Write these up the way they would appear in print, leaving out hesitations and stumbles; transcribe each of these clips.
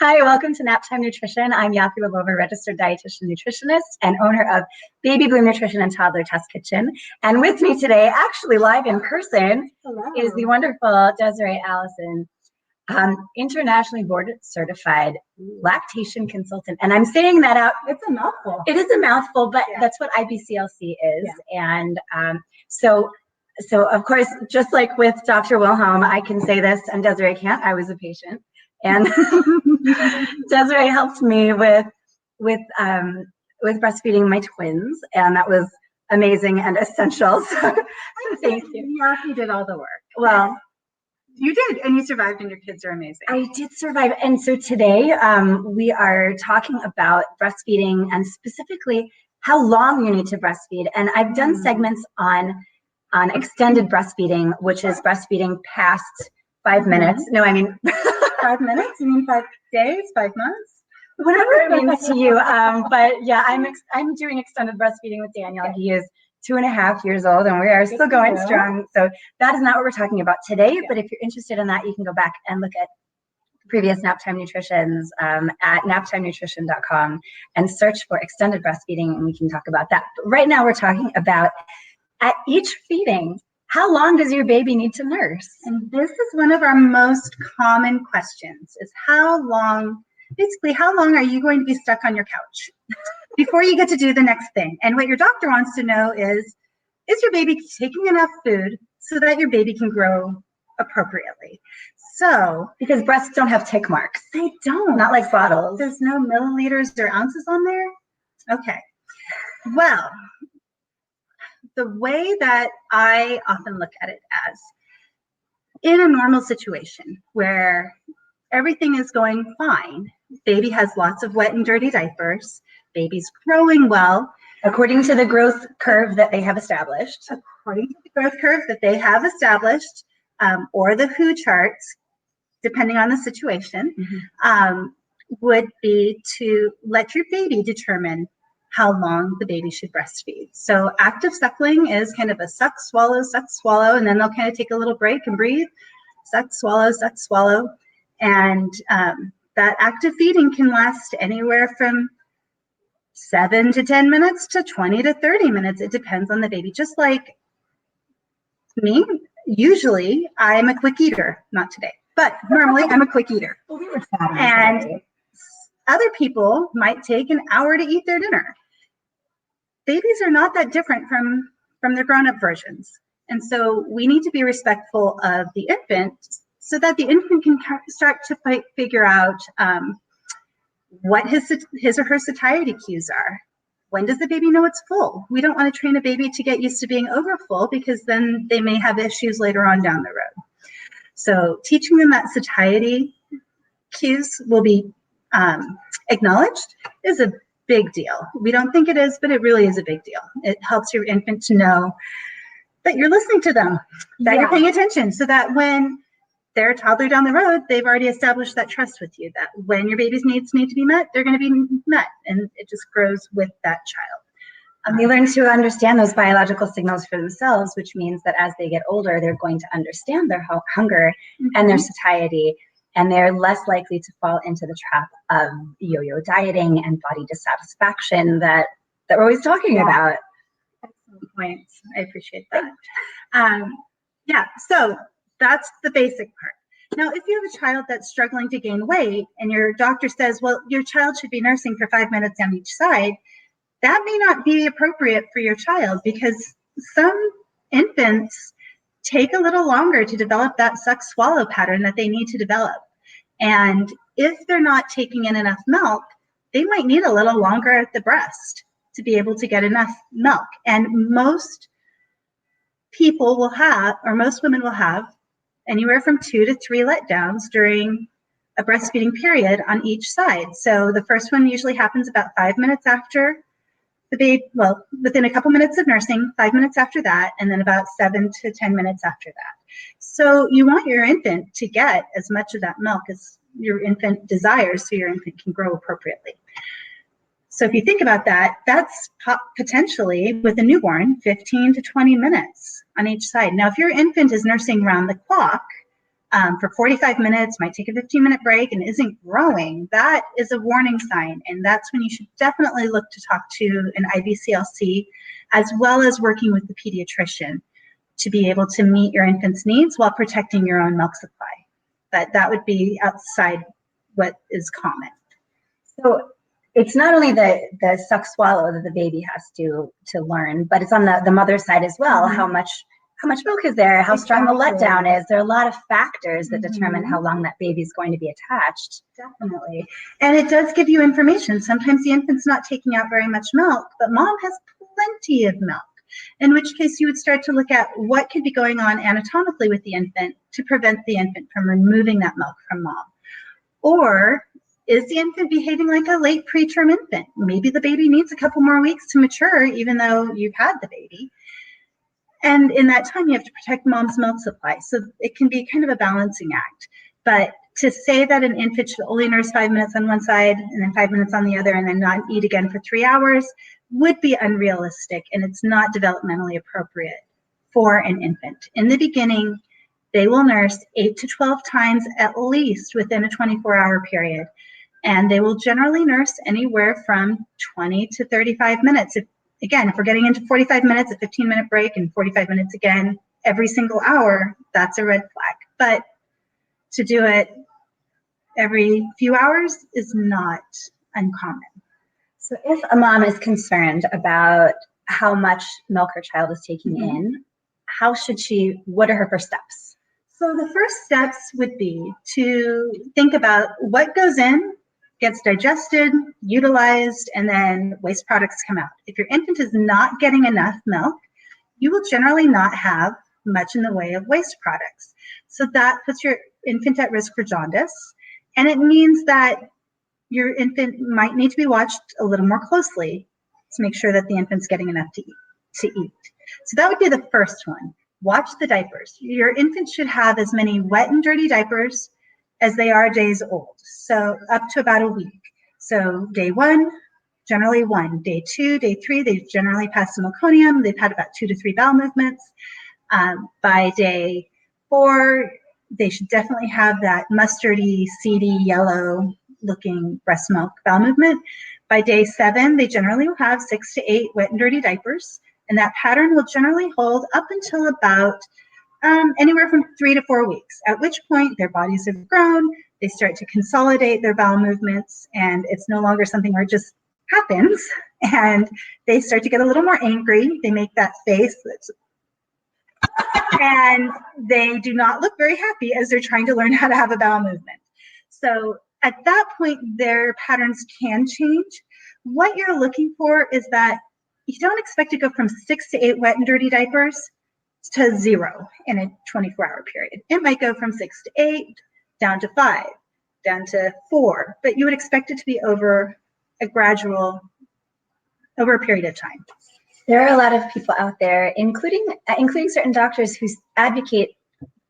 Hi, welcome to Naptime Nutrition. I'm Yaffi Lvova, registered dietitian nutritionist and owner of Baby Bloom Nutrition and Toddler Test Kitchen. And with me today, actually live in person, is the wonderful Desiree Allison, internationally board certified lactation consultant. And I'm saying that out. It's a mouthful. It is a mouthful, but that's what IBCLC is. Yeah. And so of course, just like with Dr. Wilhelm, I can say this, and Desiree can't. I was a patient. And Desiree helped me with breastfeeding my twins, and that was amazing and essential. So thank you. Yaffi did all the work. Well, you did, and you survived, and your kids are amazing. I did survive, and so today we are talking about breastfeeding and specifically how long you need to breastfeed. And I've done segments on extended breastfeeding, which is breastfeeding past 5 minutes. No, I mean 5 minutes? You mean 5 days, 5 months? Whatever it means to you. But yeah, I'm doing extended breastfeeding with Daniel. He is 2.5 years old, and we are still going strong. So that is not what we're talking about today. But if you're interested in that, you can go back and look at previous Naptime Nutritions at naptimenutrition.com and search for extended breastfeeding, and we can talk about that. But right now, we're talking about at each feeding, how long does your baby need to nurse? And this is one of our most common questions, is how long are you going to be stuck on your couch before you get to do the next thing? And what your doctor wants to know is your baby taking enough food so that your baby can grow appropriately? So, because breasts don't have tick marks. They don't. Not like bottles. There's no milliliters or ounces on there? Okay. Well, the way that I often look at it as, in a normal situation where everything is going fine, baby has lots of wet and dirty diapers, baby's growing well, according to the growth curve that they have established. According to the growth curve that they have established, or the WHO charts, depending on the situation, would be to let your baby determine how long the baby should breastfeed. So active suckling is kind of a suck, swallow, and then they'll kind of take a little break and breathe. Suck, swallow. And that active feeding can last anywhere from 7 to 10 minutes to 20 to 30 minutes. It depends on the baby. Just like me, usually I'm a quick eater, not today, but normally I'm a quick eater. Well, we were sad and other people might take an hour to eat their dinner. Babies are not that different from their grown-up versions. And so we need to be respectful of the infant so that the infant can start to figure out what his or her satiety cues are. When does the baby know it's full? We don't want to train a baby to get used to being overfull, because then they may have issues later on down the road. So teaching them that satiety cues will be acknowledged is a big deal. We don't think it is, but it really is a big deal. It helps your infant to know that you're listening to them, that you're paying attention, so that when they're a toddler down the road, they've already established that trust with you, that when your baby's needs need to be met, they're going to be met, and it just grows with that child. And they learn to understand those biological signals for themselves, which means that as they get older, they're going to understand their hunger and their satiety, and they're less likely to fall into the trap of yo-yo dieting and body dissatisfaction that we're always talking about. Excellent points. I appreciate that. So that's the basic part. Now, if you have a child that's struggling to gain weight and your doctor says, well, your child should be nursing for 5 minutes on each side, that may not be appropriate for your child, because some infants take a little longer to develop that suck swallow pattern that they need to develop. And if they're not taking in enough milk, they might need a little longer at the breast to be able to get enough milk. And most people will have, or most women will have, anywhere from 2 to 3 letdowns during a breastfeeding period on each side. So the first one usually happens about 5 minutes after the baby, well, within a couple minutes of nursing, 5 minutes after that, and then about 7 to 10 minutes after that. So you want your infant to get as much of that milk as your infant desires, so your infant can grow appropriately. So if you think about that, that's potentially, with a newborn, 15 to 20 minutes on each side. Now, if your infant is nursing around the clock, for 45 minutes, might take a 15-minute break and isn't growing, that is a warning sign. And that's when you should definitely look to talk to an IBCLC, as well as working with the pediatrician to be able to meet your infant's needs while protecting your own milk supply. But that would be outside what is common. So it's not only the suck swallow that the baby has to learn, but it's on the mother's side as well. How much milk is there? How strong the letdown is? There are a lot of factors that determine how long that baby is going to be attached. Definitely. And it does give you information. Sometimes the infant's not taking out very much milk, but mom has plenty of milk. In which case you would start to look at what could be going on anatomically with the infant to prevent the infant from removing that milk from mom. Or is the infant behaving like a late preterm infant? Maybe the baby needs a couple more weeks to mature, even though you've had the baby. And in that time, you have to protect mom's milk supply. So it can be kind of a balancing act. But to say that an infant should only nurse 5 minutes on one side and then 5 minutes on the other and then not eat again for 3 hours would be unrealistic, and it's not developmentally appropriate for an infant. In the beginning, they will nurse 8 to 12 times at least within a 24-hour period. And they will generally nurse anywhere from 20 to 35 minutes. If we're getting into 45 minutes, a 15-minute break, and 45 minutes again every single hour, that's a red flag. But to do it every few hours is not uncommon. So if a mom is concerned about how much milk her child is taking in, what are her first steps? So the first steps would be to think about what goes in, gets digested, utilized, and then waste products come out. If your infant is not getting enough milk, you will generally not have much in the way of waste products. So that puts your infant at risk for jaundice, and it means that your infant might need to be watched a little more closely to make sure that the infant's getting enough to eat. So that would be the first one. Watch the diapers. Your infant should have as many wet and dirty diapers as they are days old, so up to about a week. So day 1, generally 1. Day 2, day 3, they've generally passed the meconium. They've had about 2 to 3 bowel movements. By day 4, they should definitely have that mustardy, seedy, yellow-looking breast milk bowel movement. By day 7, they generally will have 6 to 8 wet and dirty diapers, and that pattern will generally hold up until about anywhere from 3 to 4 weeks, at which point their bodies have grown, they start to consolidate their bowel movements, and it's no longer something where it just happens, and they start to get a little more angry. They make that face, and they do not look very happy as they're trying to learn how to have a bowel movement. So at that point, their patterns can change. What you're looking for is that you don't expect to go from 6 to 8 wet and dirty diapers to 0 in a 24-hour period. It might go from 6 to 8, down to 5, down to 4, but you would expect it to be over a period of time. There are a lot of people out there, including certain doctors, who advocate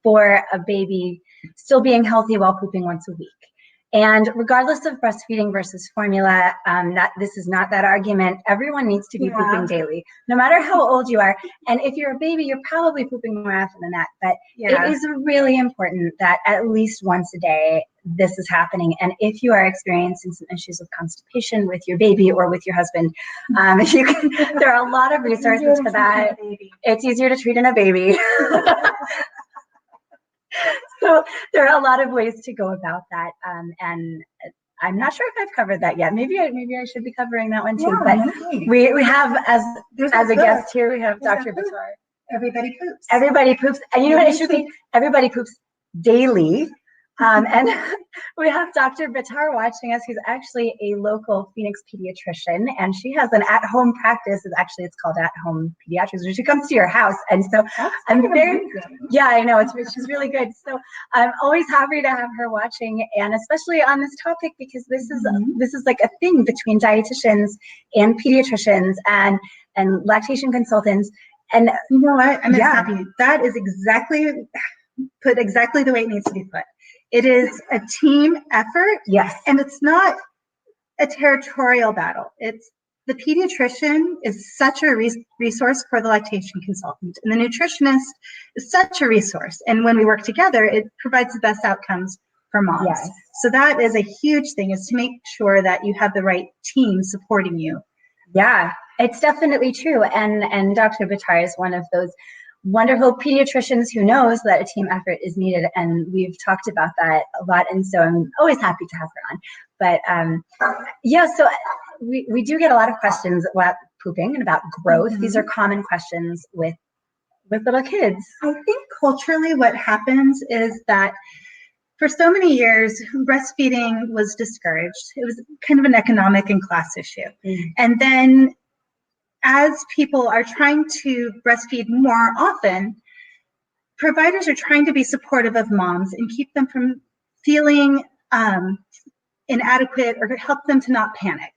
for a baby still being healthy while pooping once a week. And regardless of breastfeeding versus formula, this is not that argument. Everyone needs to be pooping daily, no matter how old you are. And if you're a baby, you're probably pooping more often than that. But it is really important that at least once a day this is happening. And if you are experiencing some issues with constipation with your baby or with your husband, there are a lot of resources for that. It's easier to treat in a baby. So there are a lot of ways to go about that, and I'm not sure if I've covered that yet. Maybe I should be covering that one too. Yeah, but we have as a guest here, we have Dr. Bitar. Everybody poops. Everybody poops, and you know what it should be? Everybody poops daily. And we have Dr. Bitar watching us, who's actually a local Phoenix pediatrician, and she has an at-home practice. It's called At-Home Pediatrics, where she comes to your house. And so I know, she's really good. So I'm always happy to have her watching, and especially on this topic, because this is like a thing between dietitians and pediatricians and lactation consultants. And you know what? I'm happy. That is put exactly the way it needs to be put. It is a team effort. Yes. And it's not a territorial battle. It's the pediatrician is such a resource for the lactation consultant, and the nutritionist is such a resource. And when we work together, it provides the best outcomes for moms. Yes. So that is a huge thing, is to make sure that you have the right team supporting you. Yeah, it's definitely true. And Dr. Bitar is one of those wonderful pediatricians who knows that a team effort is needed. And we've talked about that a lot. And so I'm always happy to have her on. But yeah, so we do get a lot of questions about pooping and about growth. Mm-hmm. These are common questions with little kids. I think culturally what happens is that for so many years, breastfeeding was discouraged. It was kind of an economic and class issue. Mm-hmm. And then as people are trying to breastfeed more often, providers are trying to be supportive of moms and keep them from feeling inadequate, or help them to not panic.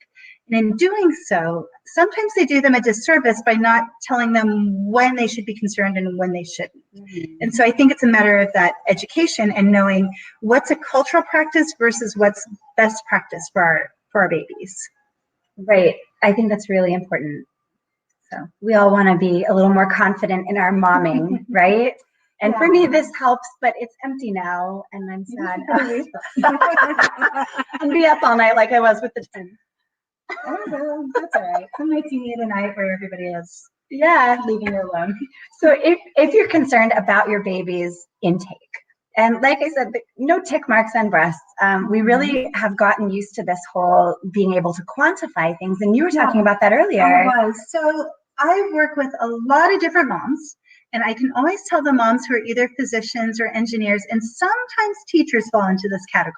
And in doing so, sometimes they do them a disservice by not telling them when they should be concerned and when they shouldn't. Mm-hmm. And so I think it's a matter of that education and knowing what's a cultural practice versus what's best practice for our babies. Right. I think that's really important. So we all want to be a little more confident in our momming, right? And for me, this helps, but it's empty now, and I'm sad. And be up all night like I was with the twins. Oh, well, that's all right. Some nights you need a night where everybody is leaving you alone. So if you're concerned about your baby's intake, and like I said, no tick marks on breasts, we really have gotten used to this whole being able to quantify things, and you were talking about that earlier. I was. So I work with a lot of different moms, and I can always tell the moms who are either physicians or engineers, and sometimes teachers fall into this category,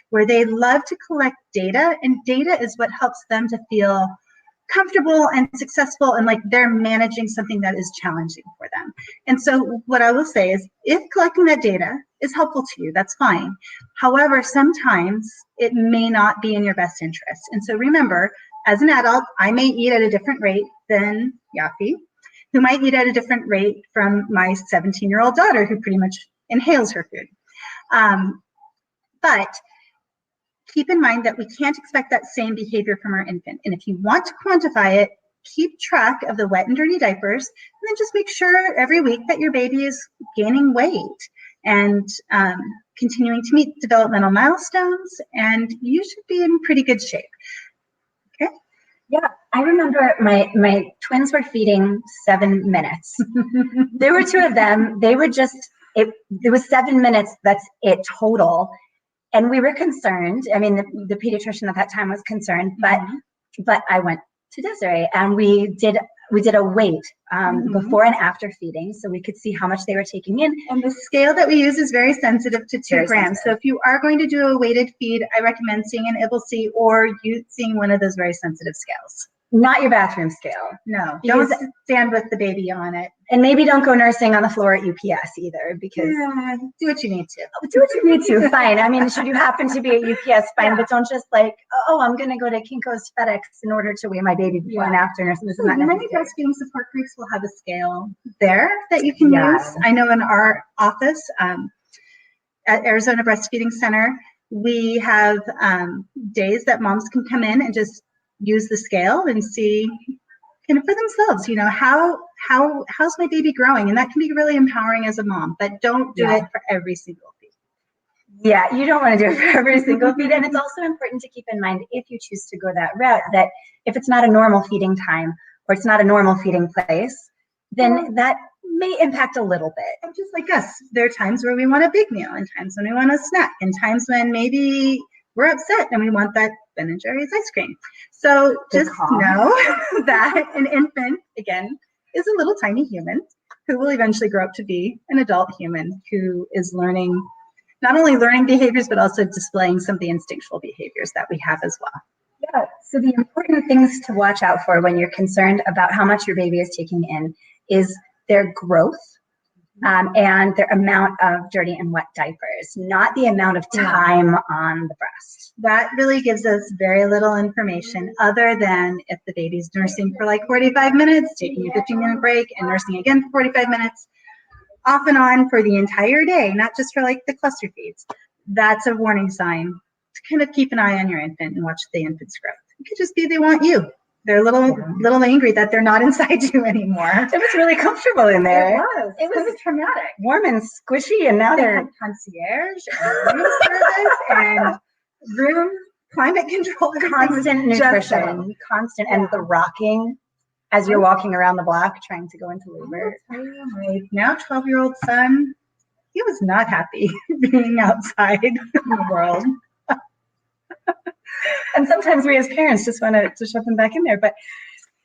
where they love to collect data, and data is what helps them to feel comfortable and successful, and like they're managing something that is challenging for them. And so what I will say is, if collecting that data is helpful to you, that's fine. However, sometimes it may not be in your best interest. And so remember, as an adult, I may eat at a different rate than Yaffi, who might eat at a different rate from my 17-year-old daughter, who pretty much inhales her food. But keep in mind that we can't expect that same behavior from our infant. And if you want to quantify it, keep track of the wet and dirty diapers, and then just make sure every week that your baby is gaining weight and continuing to meet developmental milestones, and you should be in pretty good shape. Okay? Yeah, I remember my twins were feeding 7 minutes. There were 2 of them. They were just, it was 7 minutes, that's it total. And we were concerned. I mean, the pediatrician at that time was concerned, but I went to Desiree, and we did a weight before and after feeding, so we could see how much they were taking in. And the scale that we use is very sensitive to 2 grams. So if you are going to do a weighted feed, I recommend seeing an IBCLC or seeing one of those very sensitive scales. Not your bathroom scale. No, don't stand with the baby on it. And maybe don't go nursing on the floor at UPS either, because do what you need to. Do what you need to, fine. I mean, should you happen to be at UPS, fine, but don't just like, oh, I'm going to go to Kinko's FedEx in order to weigh my baby before and after nursing. This is not necessary. Many breastfeeding support groups will have a scale there that you can use. I know in our office at Arizona Breastfeeding Center, we have days that moms can come in and just use the scale and see kind of for themselves, you know, how's my baby growing? And that can be really empowering as a mom, but don't do it for every single feed. Yeah, you don't want to do it for every single feed. And it's also important to keep in mind, if you choose to go that route, that if it's not a normal feeding time or it's not a normal feeding place, then that may impact a little bit. And just like us, there are times where we want a big meal and times when we want a snack and times when maybe we're upset and we want that Ben & Jerry's ice cream. So just know that an infant, again, is a little tiny human who will eventually grow up to be an adult human who is learning, not only learning behaviors, but also displaying some of the instinctual behaviors that we have as well. Yeah, so the important things to watch out for when you're concerned about how much your baby is taking in is their growth, and their amount of dirty and wet diapers, not the amount of time on the breast. That really gives us very little information other than if the baby's nursing for like 45 minutes, taking a 15-minute break and nursing again for 45 minutes, off and on for the entire day, not just for like the cluster feeds. That's a warning sign to kind of keep an eye on your infant and watch the infant's growth. It could just be they want you. They're a little angry that they're not inside you anymore. It was really comfortable in there. It was traumatic. Warm and squishy, and now They they're had concierge and room service and room climate control. constant nutrition, constant, and the rocking as you're walking around the block trying to go into labor. My now 12-year-old son, he was not happy being outside in the world. And sometimes we as parents just want to shove them back in there, but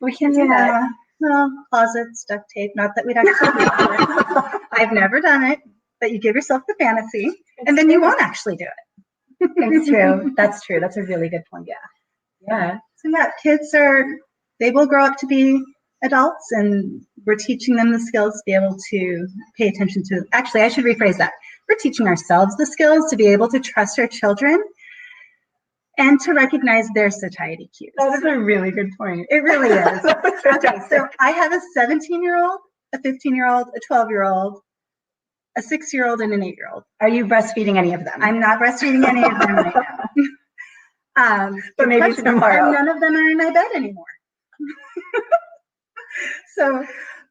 we can't do that. Well, closets, duct tape, not that we'd actually do it. I've never done it, but you give yourself the fantasy, and then you won't actually do it. It's true. That's true. That's a really good point. Yeah. So yeah, kids they will grow up to be adults, and we're teaching them the skills to be able to pay attention to. Actually, I should rephrase that. We're teaching ourselves the skills to be able to trust our children and to recognize their satiety cues. That is a really good point. It really is. Okay, so I have a 17-year-old, a 15-year-old, a 12-year-old, a 6-year-old, and an 8-year-old. Are you breastfeeding any of them? I'm not breastfeeding any of them right now. But maybe tomorrow. None of them are in my bed anymore.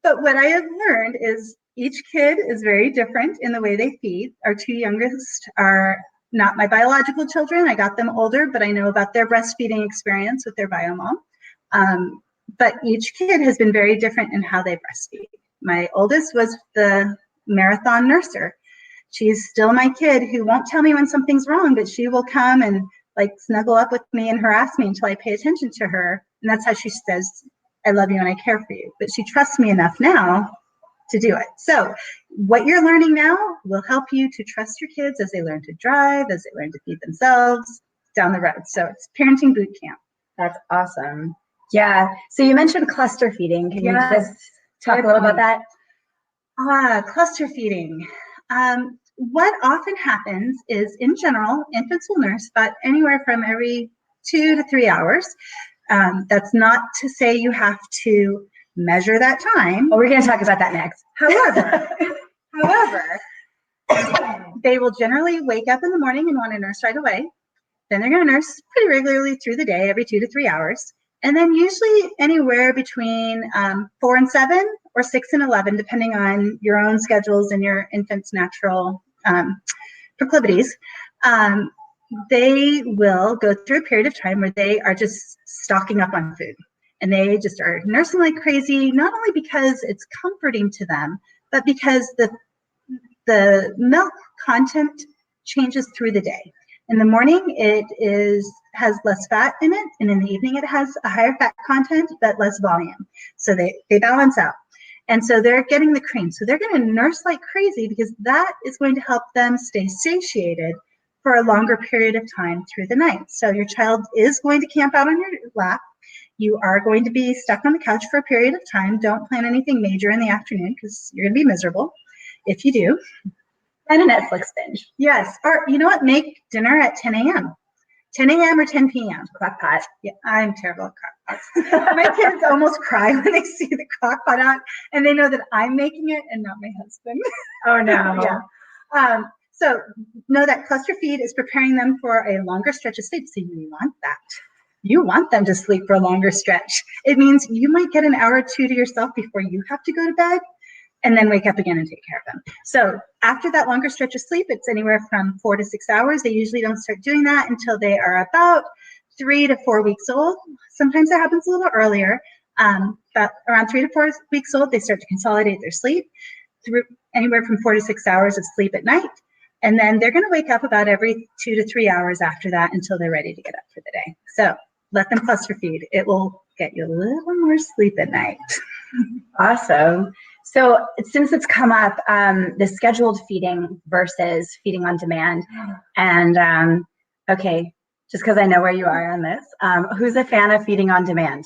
But what I have learned is each kid is very different in the way they feed. Our two youngest are not my biological children. I got them older, but I know about their breastfeeding experience with their bio mom. But each kid has been very different in how they breastfeed. My oldest was the marathon nurser. She's still my kid who won't tell me when something's wrong, but she will come and like snuggle up with me and harass me until I pay attention to her. And that's how she says, I love you and I care for you. But she trusts me enough now to do it. So what you're learning now will help you to trust your kids as they learn to drive, as they learn to feed themselves down the road. So it's parenting boot camp. That's awesome. Yeah. So you mentioned cluster feeding. Can you just talk a little about that? Cluster feeding. What often happens is, in general, infants will nurse about anywhere from every 2 to 3 hours. That's not to say you have to measure that time. Well, we're going to talk about that next. However, they will generally wake up in the morning and want to nurse right away. Then they're going to nurse pretty regularly through the day, every 2 to 3 hours. And then usually anywhere between 4 and 7 or 6 and 11, depending on your own schedules and your infant's natural proclivities. They will go through a period of time where they are just stocking up on food. And they just are nursing like crazy, not only because it's comforting to them, but because the milk content changes through the day. In the morning, it has less fat in it, and in the evening, it has a higher fat content, but less volume. So they balance out. And so they're getting the cream. So they're going to nurse like crazy because that is going to help them stay satiated for a longer period of time through the night. So your child is going to camp out on your lap. You are going to be stuck on the couch for a period of time. Don't plan anything major in the afternoon because you're going to be miserable if you do. And a Netflix binge. Yes. Or you know what? Make dinner at 10 a.m. 10 a.m. or 10 p.m. Crock pot. Yeah, I'm terrible at crock pots. My kids almost cry when they see the crock pot out and they know that I'm making it and not my husband. Oh, no. Yeah. So know that cluster feed is preparing them for a longer stretch of sleep. So you want that. You want them to sleep for a longer stretch. It means you might get an hour or two to yourself before you have to go to bed and then wake up again and take care of them. So after that longer stretch of sleep, it's anywhere from 4 to 6 hours. They usually don't start doing that until they are about 3 to 4 weeks old. Sometimes it happens a little earlier, but around 3 to 4 weeks old, they start to consolidate their sleep through anywhere from 4 to 6 hours of sleep at night. And then they're going to wake up about every 2 to 3 hours after that until they're ready to get up for the day. So let them cluster feed. It will get you a little more sleep at night. Awesome. So since it's come up, the scheduled feeding versus feeding on demand, and okay, just because I know where you are on this, who's a fan of feeding on demand?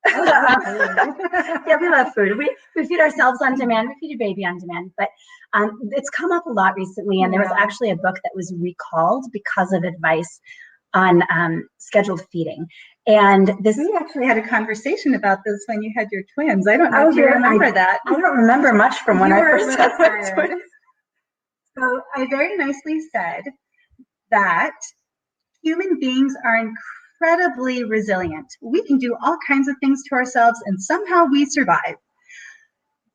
Yeah, we love food. We feed ourselves on demand. We feed a baby on demand. But it's come up a lot recently, and there was actually a book that was recalled because of advice on scheduled feeding. And this, we actually had a conversation about this when you had your twins. I don't know if you remember that. I don't remember much from when I first had my twins. So I very nicely said that human beings are incredibly resilient. We can do all kinds of things to ourselves and somehow we survive.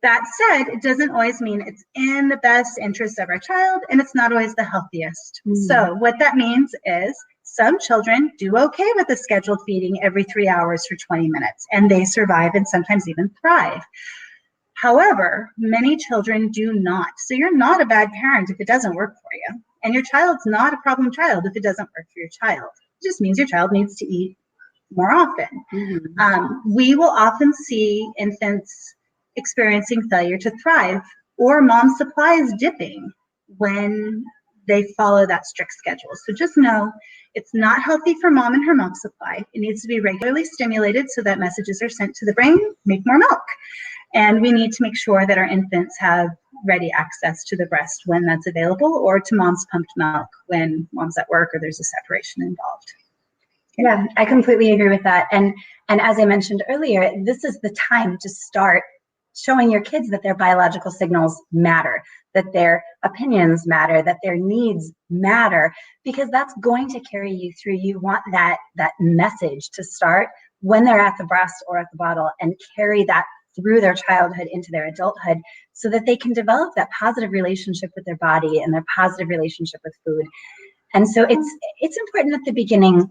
That said, it doesn't always mean it's in the best interest of our child, and it's not always the healthiest. So what that means is some children do okay with a scheduled feeding every 3 hours for 20 minutes, and they survive and sometimes even thrive. However, many children do not. So you're not a bad parent if it doesn't work for you. And your child's not a problem child if it doesn't work for your child. It just means your child needs to eat more often. We will often see infants experiencing failure to thrive or mom supplies dipping when they follow that strict schedule. So just know it's not healthy for mom and her milk supply. It needs to be regularly stimulated so that messages are sent to the brain, make more milk. And we need to make sure that our infants have ready access to the breast when that's available, or to mom's pumped milk when mom's at work or there's a separation involved. Yeah, I completely agree with that. And as I mentioned earlier, this is the time to start showing your kids that their biological signals matter, that their opinions matter, that their needs matter, because that's going to carry you through. You want that message to start when they're at the breast or at the bottle, and carry that through their childhood into their adulthood, so that they can develop that positive relationship with their body and their positive relationship with food. And so it's important at the beginning.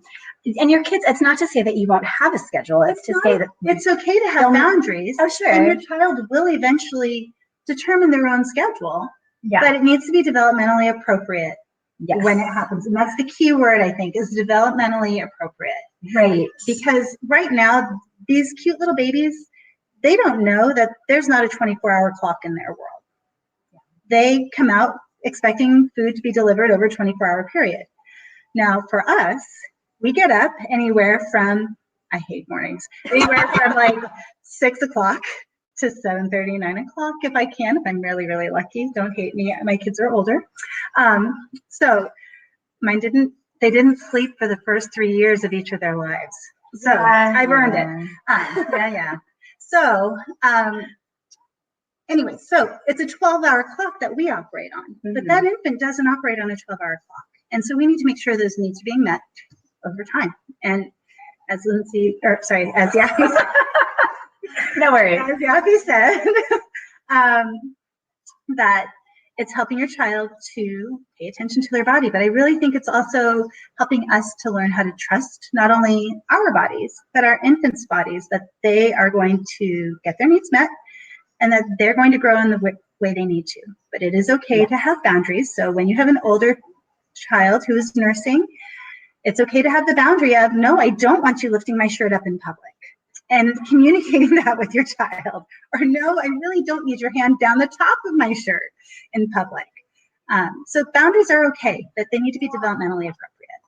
And your kids, it's not to say that you won't have a schedule. It's to say that it's okay to have boundaries. Oh, sure. And your child will eventually determine their own schedule. Yeah. But it needs to be developmentally appropriate when it happens. And that's the key word, I think, is developmentally appropriate. Right. Because right now, these cute little babies, they don't know that there's not a 24-hour clock in their world. They come out expecting food to be delivered over a 24-hour period. Now, for us, we get up anywhere from, I hate mornings, anywhere from like 6 o'clock to 7:30, 9 o'clock if I can, if I'm really, really lucky. Don't hate me. My kids are older. So mine they didn't sleep for the first 3 years of each of their lives. So I've earned it. So anyway, so it's a 12-hour clock that we operate on, but that infant doesn't operate on a 12-hour clock. And so we need to make sure those needs are being met over time. And as Yaffi said, no worries. As Yaffi said, that it's helping your child to pay attention to their body. But I really think it's also helping us to learn how to trust not only our bodies, but our infants' bodies, that they are going to get their needs met and that they're going to grow in the way they need to. But it is okay to have boundaries. So when you have an older child who is nursing, it's okay to have the boundary of, no, I don't want you lifting my shirt up in public, and communicating that with your child. Or no, I really don't need your hand down the top of my shirt in public. So boundaries are okay, but they need to be developmentally appropriate.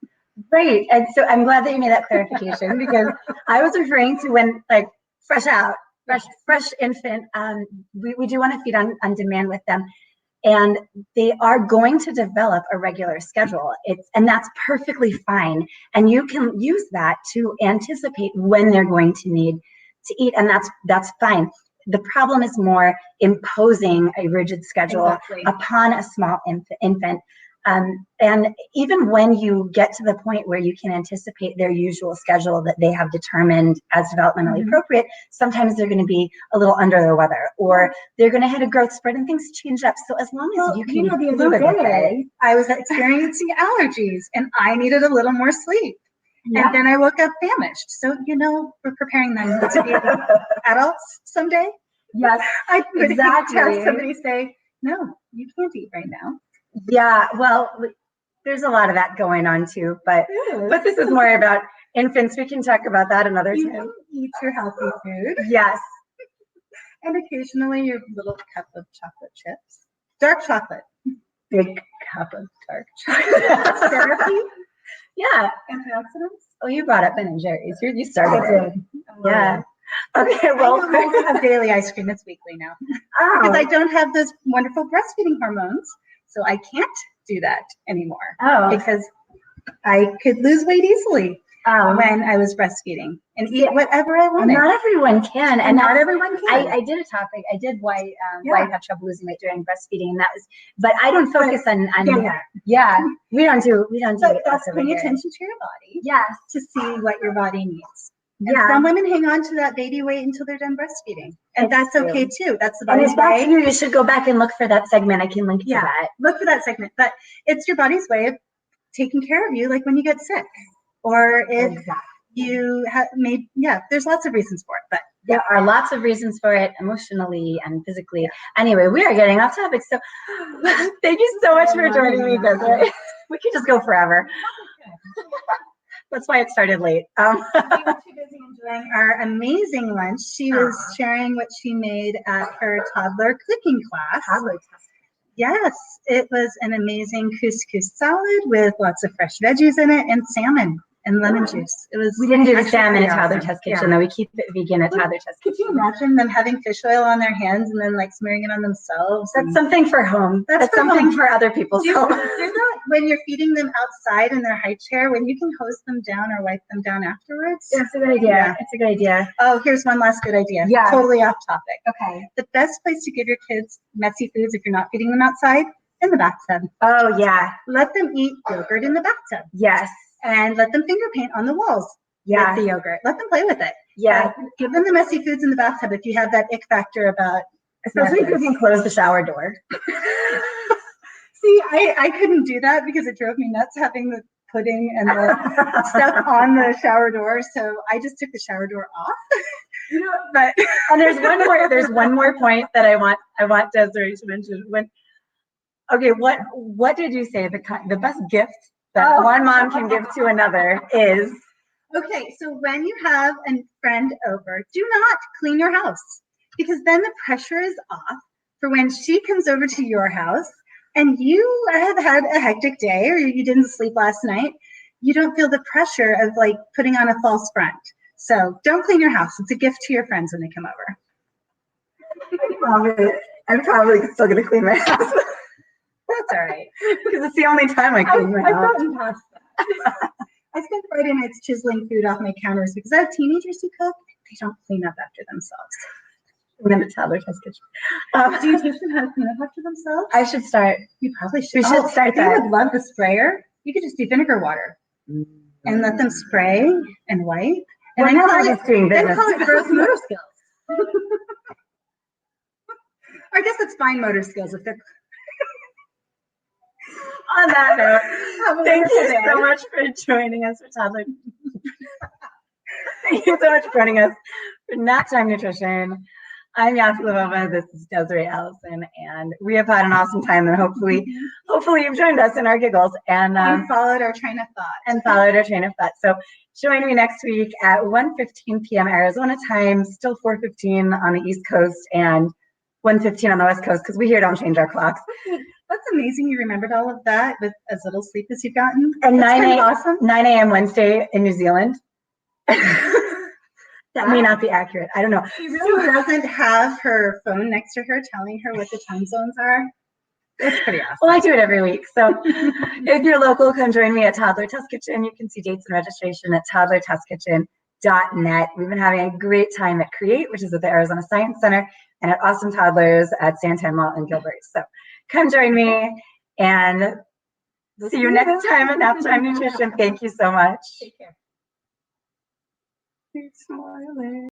Right. And so I'm glad that you made that clarification, because I was referring to when, like, fresh infant, we do want to feed on demand with them. And they are going to develop a regular schedule. And that's perfectly fine. And you can use that to anticipate when they're going to need to eat. And that's fine. The problem is more imposing a rigid schedule upon a small infant. And even when you get to the point where you can anticipate their usual schedule that they have determined as developmentally appropriate, sometimes they're going to be a little under the weather, or they're going to hit a growth spurt and things change up. So as long as you can the other day, I was experiencing allergies and I needed a little more sleep. And then I woke up famished. So, we're preparing them to be adults someday. Yes, I would exactly have somebody say, no, you can't eat right now. Yeah, well, there's a lot of that going on too, but this is more about infants. We can talk about that another time. You can eat your healthy food. Yes. And occasionally your little cup of chocolate chips. Dark chocolate. Big cup of dark chocolate. Therapy. Yeah. Antioxidants. Oh, you brought up Ben and Jerry's. You started it. Yeah. Okay, well, I don't have daily ice cream. It's weekly now. Oh. Because I don't have those wonderful breastfeeding hormones. So I can't do that anymore. Oh. Because I could lose weight easily. when I was breastfeeding and eat whatever I wanted. Not everyone can, and not everyone can. I did a topic. I did why you have trouble losing weight during breastfeeding, and that was. But I don't focus on we don't do But that's paying attention to your body. Yes, to see what your body needs. And some women hang on to that baby weight until they're done breastfeeding, and that's okay too. That's the body's way. And if that's you should go back and look for that segment. I can link to that. Look for that segment, but it's your body's way of taking care of you, like when you get sick, or if you have made. There's lots of reasons for it, but there are lots of reasons for it, emotionally and physically. Anyway, we are getting off topic, so thank you so much for joining me, Desiree. We could just go forever. That's why it started late. We were too busy enjoying our amazing lunch. She was sharing what she made at her toddler cooking class. Yes, it was an amazing couscous salad with lots of fresh veggies in it and salmon and lemon juice. It was. We didn't do the salmon at Toddler Test Kitchen, though. We keep it vegan at Toddler Test Kitchen. Could you imagine them having fish oil on their hands and then like smearing it on themselves? That's something for home. That's something for other people's home. Do that when you're feeding them outside in their high chair, when you can hose them down or wipe them down afterwards. That's a good idea. It's a good idea. Oh, here's one last good idea. Yeah. Totally off topic. Okay. The best place to give your kids messy foods if you're not feeding them outside, in the bathtub. Oh, yeah. Let them eat yogurt in the bathtub. Yes. And let them finger paint on the walls with the yogurt. Let them play with it. Yeah. Give them the messy foods in the bathtub if you have that ick factor about. Especially if you can close the shower door. See, I couldn't do that because it drove me nuts having the pudding and the stuff on the shower door. So I just took the shower door off. But and there's one more point that I want Desiree to mention. What did you say the best gift that one mom can give to another is? Okay, so when you have a friend over, do not clean your house, because then the pressure is off for when she comes over to your house and you have had a hectic day or you didn't sleep last night. You don't feel the pressure of like putting on a false front. So don't clean your house. It's a gift to your friends when they come over. I'm probably still going to clean my house. That's all right. Because it's the only time I clean my house. I've gotten past that. I spend Friday nights chiseling food off my counters because I have teenagers who cook. They don't clean up after themselves. And then the Toddler Test Kitchen. Do you teach them how to clean up after themselves? I should start. You probably should. We should start that. They would love the sprayer. You could just do vinegar water and let them spray and wipe. And then call it gross motor skills. I guess it's fine motor skills if they're. On that note, thank you so much for joining us for Toddler. Thank you so much for joining us for Nap Time Nutrition. I'm Yaffi Lvova. This is Desiree Allison, and we have had an awesome time. And hopefully you've joined us in our giggles and followed our train of thought. So join me next week at 1:15 p.m. Arizona time, still 4:15 on the East Coast and 1:15 on the West Coast, because we here don't change our clocks. That's amazing. You remembered all of that with as little sleep as you've gotten. And 9 a.m. Wednesday in New Zealand. That may not be accurate. I don't know. She really doesn't have her phone next to her telling her what the time zones are. That's pretty awesome. Well, I do it every week. So if you're local, come join me at Toddler Test Kitchen. You can see dates and registration at toddlertestkitchen.net. We've been having a great time at Create, which is at the Arizona Science Center, and at Awesome Toddlers at Santan Mall in Gilbert. So come join me and see you next time at Nap Time Nutrition. Thank you so much. Take care. Keep smiling.